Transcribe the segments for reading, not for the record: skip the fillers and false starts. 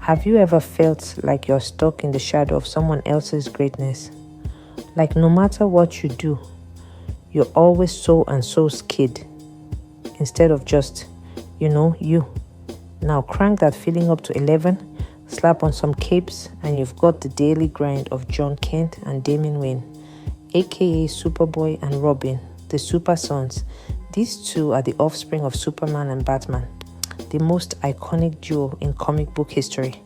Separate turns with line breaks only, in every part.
Have you ever felt like you're stuck in the shadow of someone else's greatness? Like no matter what you do, you're always so and so's kid instead of just, you. Now crank that feeling up to 11, slap on some capes, and you've got the daily grind of Jon Kent and Damian Wayne, aka Superboy and Robin, the Super Sons. These two are the offspring of Superman and Batman, the most iconic duo in comic book history,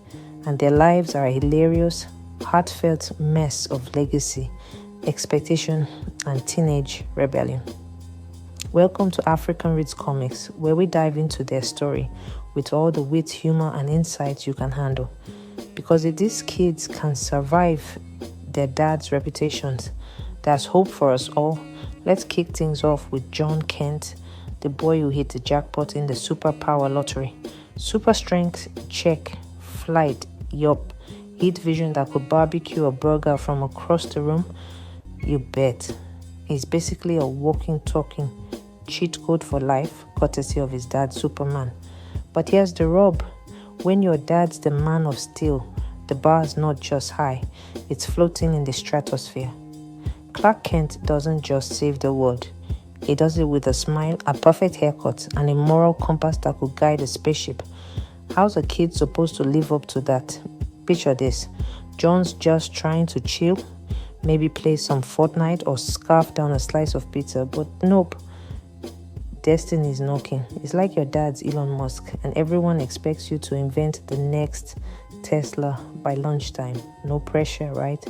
and their lives are a hilarious, heartfelt mess of legacy, expectation, and teenage rebellion. Welcome to African Reads Comics, where we dive into their story with all the wit, humor, and insights you can handle. Because if these kids can survive their dad's reputations, there's hope for us all. Let's kick things off with Jon Kent, the boy who hit the jackpot in the superpower lottery. Super strength, check. Flight, yup. Heat vision that could barbecue a burger from across the room, you bet. He's basically a walking, talking cheat code for life, courtesy of his dad, Superman. But here's the rub. When your dad's the man of steel, the bar's not just high, it's floating in the stratosphere. Clark Kent doesn't just save the world. He does it with a smile, a perfect haircut, and a moral compass that could guide a spaceship. How's a kid supposed to live up to that? Picture this. John's just trying to chill, maybe play some Fortnite or scarf down a slice of pizza, but nope. Destiny is knocking. It's like your dad's Elon Musk, and everyone expects you to invent the next Tesla by lunchtime. No pressure, right?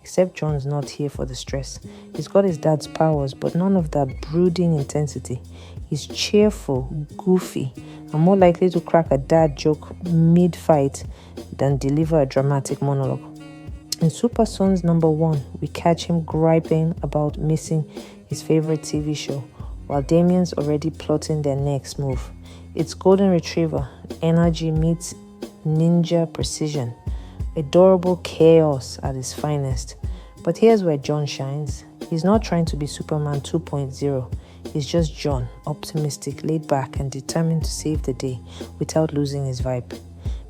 Except John's not here for the stress. He's got his dad's powers, but none of that brooding intensity. He's cheerful, goofy, and more likely to crack a dad joke mid-fight than deliver a dramatic monologue. In Super Sons #1, we catch him griping about missing his favorite TV show, while Damian's already plotting their next move. It's Golden Retriever, energy meets ninja precision. Adorable chaos at his finest. But here's where Jon shines. He's not trying to be Superman 2.0. He's just Jon, optimistic, laid back, and determined to save the day without losing his vibe.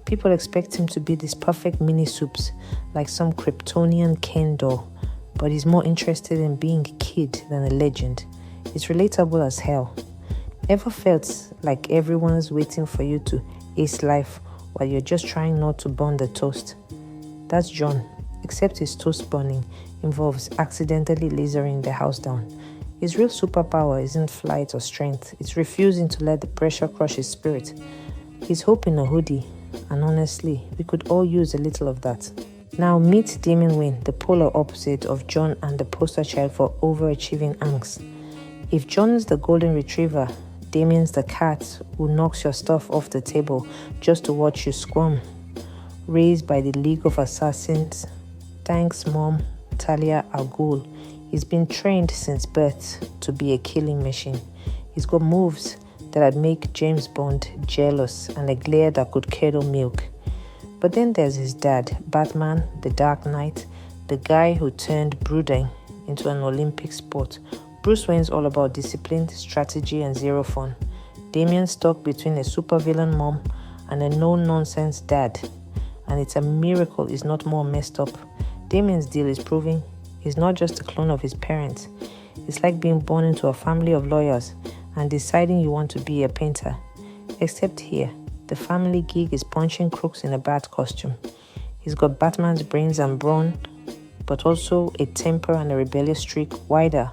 People expect him to be this perfect mini soups, like some Kryptonian Ken doll, but he's more interested in being a kid than a legend. It's relatable as hell. Ever felt like everyone's waiting for you to ace life while you're just trying not to burn the toast? That's Jon, except his toast burning involves accidentally lasering the house down. His real superpower isn't flight or strength, it's refusing to let the pressure crush his spirit. He's hope in a hoodie, and honestly, we could all use a little of that. Now meet Damian Wayne, the polar opposite of Jon and the poster child for overachieving angst. If Jon's the golden retriever, Damian's the cat who knocks your stuff off the table just to watch you squirm. Raised by the League of Assassins, thanks Mom, Talia Al Ghul, he's been trained since birth to be a killing machine. He's got moves that'd make James Bond jealous and a glare that could curdle milk. But then there's his dad, Batman, the Dark Knight, the guy who turned brooding into an Olympic sport. Bruce Wayne's all about discipline, strategy, and zero fun. Damian's stuck between a supervillain mom and a no-nonsense dad. And it's a miracle he's not more messed up. Damian's deal is proving he's not just a clone of his parents. It's like being born into a family of lawyers and deciding you want to be a painter. Except here, the family gig is punching crooks in a bat costume. He's got Batman's brains and brawn, but also a temper and a rebellious streak wider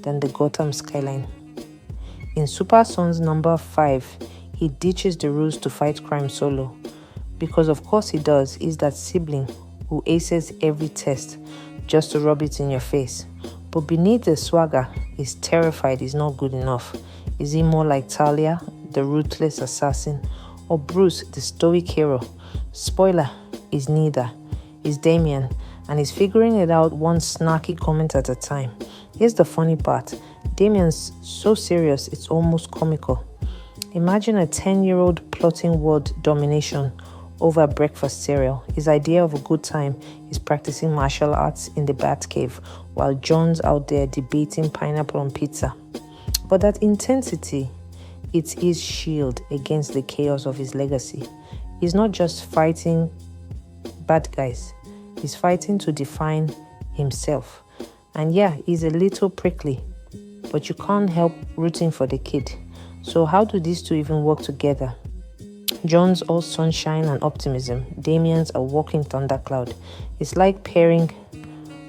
than the Gotham skyline. In Super Sons #5, he ditches the rules to fight crime solo. Because of course he does. He's that sibling who aces every test just to rub it in your face. But beneath the swagger, he's terrified he's not good enough. Is he more like Talia, the ruthless assassin, or Bruce, the stoic hero? Spoiler, he's neither. He's Damian, and he's figuring it out one snarky comment at a time. Here's the funny part. Damian's so serious it's almost comical. Imagine a 10-year-old plotting world domination over breakfast cereal. His idea of a good time is practicing martial arts in the Batcave, while Jon's out there debating pineapple on pizza. But that intensity, it's his shield against the chaos of his legacy. He's not just fighting bad guys. He's fighting to define himself. And yeah, he's a little prickly, but you can't help rooting for the kid. So how do these two even work together? Jon's all sunshine and optimism. Damian's a walking thundercloud. It's like pairing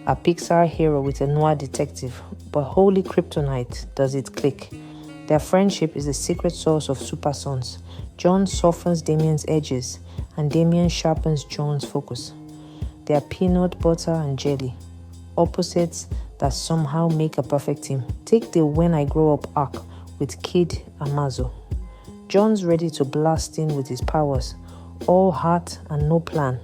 a Pixar hero with a noir detective, but holy kryptonite does it click. Their friendship is the secret source of super sons. Jon softens Damian's edges, and Damian sharpens Jon's focus. They are peanut butter and jelly, opposites that somehow make a perfect team. Take the When I Grow Up arc with Kid Amazo. Jon's ready to blast in with his powers, all heart and no plan,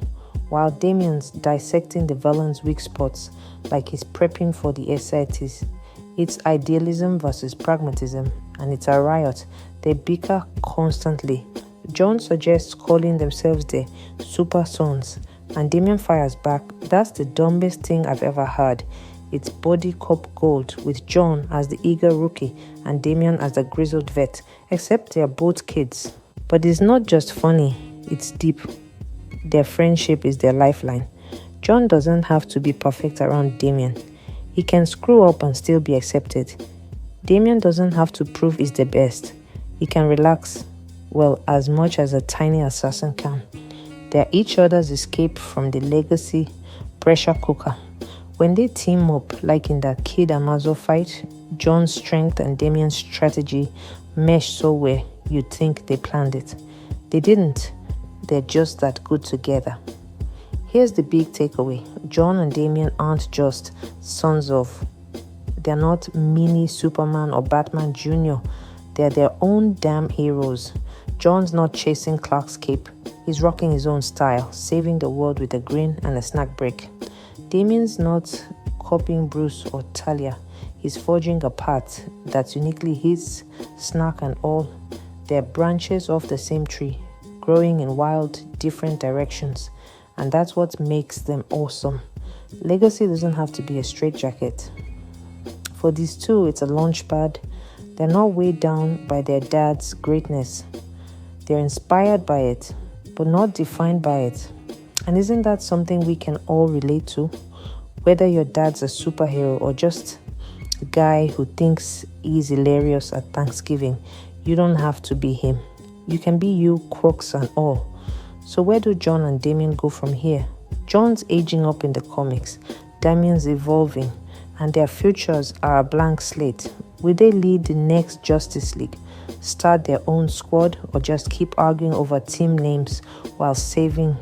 while Damian's dissecting the villain's weak spots like he's prepping for the SITs. It's idealism versus pragmatism, and it's a riot. They bicker constantly. Jon suggests calling themselves the Super Sons, and Damian fires back. That's the dumbest thing I've ever heard. It's body cop gold, with Jon as the eager rookie and Damian as the grizzled vet, except they're both kids. But it's not just funny, it's deep. Their friendship is their lifeline. Jon doesn't have to be perfect around Damian. He can screw up and still be accepted. Damian doesn't have to prove he's the best. He can relax, well, as much as a tiny assassin can. They're each other's escape from the legacy pressure cooker. When they team up, like in that Kid Amazo fight, Jon's strength and Damian's strategy mesh so well you'd think they planned it. They didn't. They're just that good together. Here's the big takeaway. Jon and Damian aren't just sons of. They're not mini Superman or Batman Jr. They're their own damn heroes. Jon's not chasing Clark's cape. He's rocking his own style, saving the world with a grin and a snack break. Damian's not copying Bruce or Talia. He's forging a path that's uniquely his, snack and all. They're branches off the same tree, growing in wild, different directions. And that's what makes them awesome. Legacy doesn't have to be a straitjacket. For these two, it's a launch pad. They're not weighed down by their dad's greatness. They're inspired by it, but not defined by it. And isn't that something we can all relate to? Whether your dad's a superhero or just a guy who thinks he's hilarious at Thanksgiving, you don't have to be him. You can be you, quirks and all. So where do Jon and Damian go from here? Jon's aging up in the comics, Damian's evolving, and their futures are a blank slate. Will they lead the next Justice League, start their own squad, or just keep arguing over team names while saving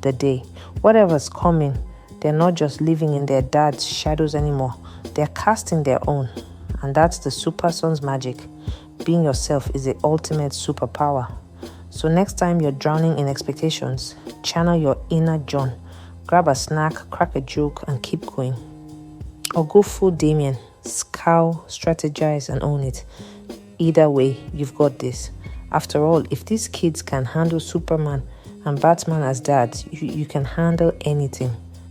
the day? Whatever's coming, they're not just living in their dad's shadows anymore. They're casting their own. And that's the Super Sons magic. Being yourself is the ultimate superpower. So next time you're drowning in expectations, channel your inner Jon. Grab a snack, crack a joke, and keep going. Or go full Damian. Scowl, strategize, and own it. Either way, you've got this. After all, if these kids can handle Superman and Batman as dads, you can handle anything.